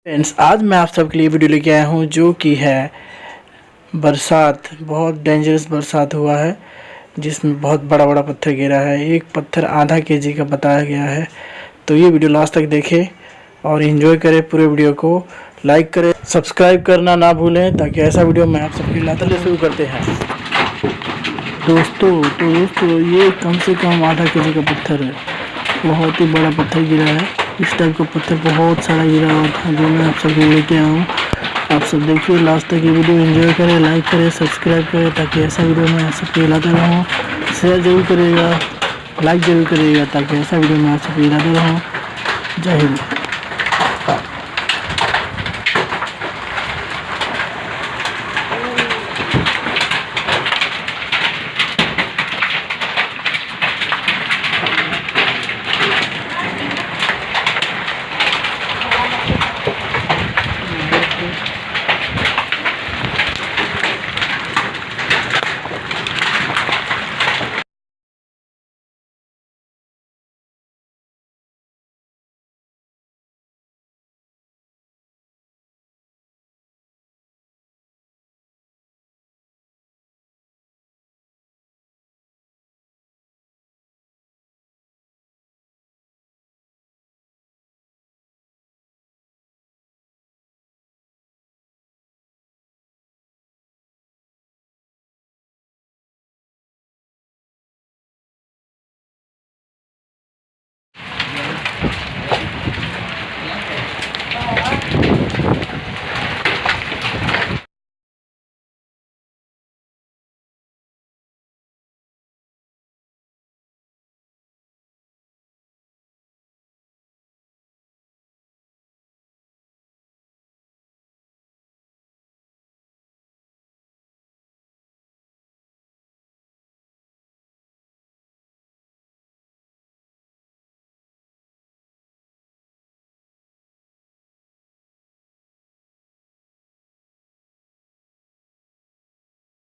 Friends, आज मैं आप सबके लिए वीडियो लेके आया हूँ जो कि है बरसात। बहुत डेंजरस बरसात हुआ है जिसमें बहुत बड़ा बड़ा पत्थर गिरा है। एक पत्थर आधा केजी का बताया गया है। तो ये वीडियो लास्ट तक देखें और एंजॉय करें पूरे वीडियो को। लाइक करें, सब्सक्राइब करना ना भूलें ताकि ऐसा वीडियो मैं आप सबके लिए लाता रहूं। शुरू करते हैं दोस्तों ये कम से कम आधा केजी का पत्थर है। बहुत ही बड़ा पत्थर गिरा है। इस टाइप का पत्थर बहुत सारा गिरा हुआ था जो मैं आप सबको लेके आया हूँ। आप सब देखिए लास्ट तक ये वीडियो एंजॉय करें, लाइक करें, सब्सक्राइब करें ताकि ऐसा वीडियो मैं आप सबको लाता रहूँ। शेयर जरूर करिएगा, लाइक जरूर करिएगा ताकि ऐसा वीडियो मैं आप सबको लाता रहूँ। जय हिंद।